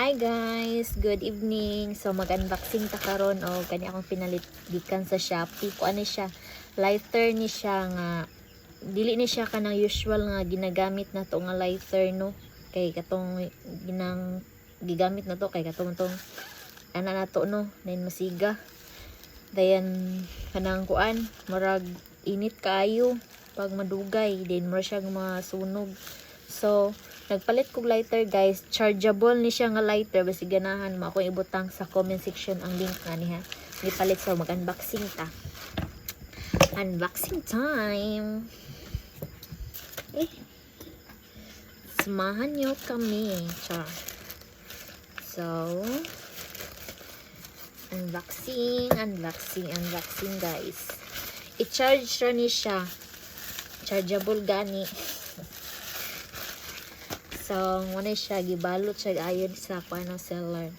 Hi guys, good evening. So mag-unboxing ta karon o kani akong pinalit gikan sa Shopee. Kuan ni siya, lighter ni siya nga dili ni siya kanang usual nga ginagamit na to nga lighter no. Kay katong ginang gigamit na to kay katong tong ana na to no, nain masiga. Dayan kanang kuan, marag init kaayo pag madugay, then mura siya masunog. So nagpalit kog lighter guys, chargeable ni siya nga lighter, basi ganahan mo ako ibutang sa comment section ang link nga niya. Gipalit, so mag-unboxing ta. Unboxing time. Samahan nyo kami. Char. So unboxing guys. I-charge ra ni siya. Chargeable gani. So, muna siya, gibalot siya ayon sa paano seller.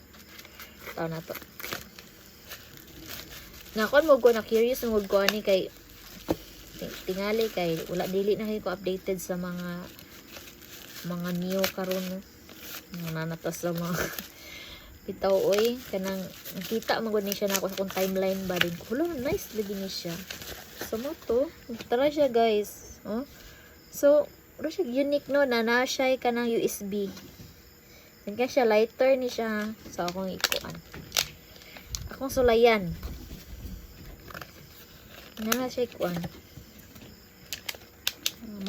Ito na to. Nakon mo ko, na-curious mo ko ani kay tingali kay wala dili na ko updated sa mga new karon no. Nanatas sa mga bitaw oy kanang nakita mo ni siya na ako sa kung timeline ba din. Hello, nice lagi ni siya. So mo to, tara siya guys. Oh. So pero siya unique no, na siya ka ng USB. Then kaya siya lighter ni siya. So akong ikuan. Akong sulayan. Na siya ikuan.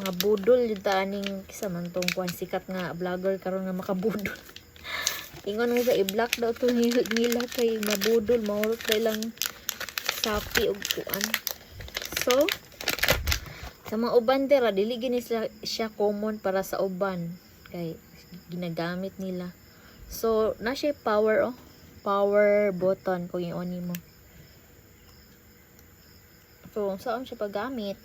Mga budol yung taaning kisa man tong kuan sikat nga vlogger karon nga makabudol. Ingon nga sa i-block daw to nila kay mabudol, mahurot kay lang sapi og kuan. So sa mga uban dira dili gini siya common para sa uban kay ginagamit nila. So na siya power power button kung i-on mo. So saan siya paggamit?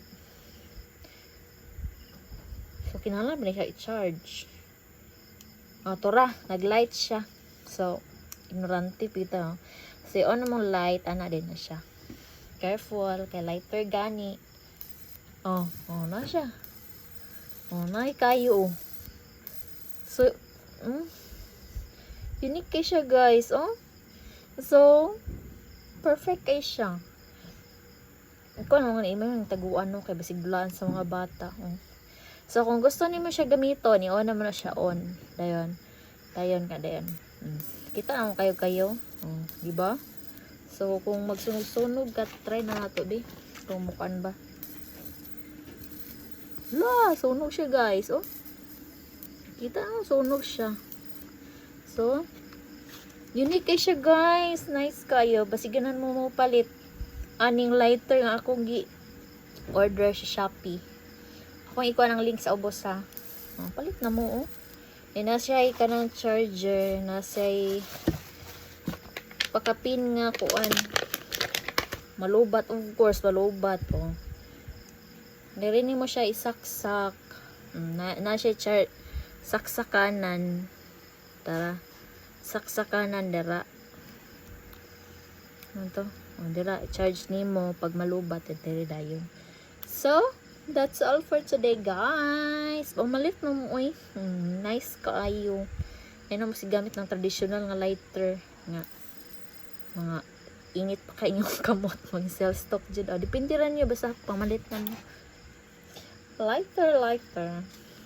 So kinahanglan ba siya i-charge? Tora, nag-light siya. So ignorante pita. So on mo light ana din na siya. Careful kay lighter gani. Na siya. Na kayo. So, unique kay siya guys. So, perfect kay siya. Ikaw naman yung taguan no, kay basig dulaan sa mga bata. So, kung gusto niyo siya gamiton, i-on naman na siya on. Dayon. Kita naman kayo. Diba? So, kung magsunog-sunog ka, try na nato di. Kung mukan ba. Sunog siya guys. Kita mo, sunog siya. So, unique kay siya guys. Nice kayo. Basiganan mo palit. Aning lighter nga akong order sa Shopee. Akong ikuha ng link sa ubos ha. Palit na mo nasa ka ng charger. Nasa pakapin nga kuan. Malubat of course. Malubat Dirini mo siya isaksak. Na siya saksakanan. Tara. Saksakanan dira. Dira charge nimo pag malubat diri dayon. So, that's all for today, guys. Malit mo nice kaayo. Ano mo si gamit ng traditional nga lighter nga mga init pa kay inyong kamot mag sell stock jud. Depende ra niyo basta pamalit na mo. Lighter.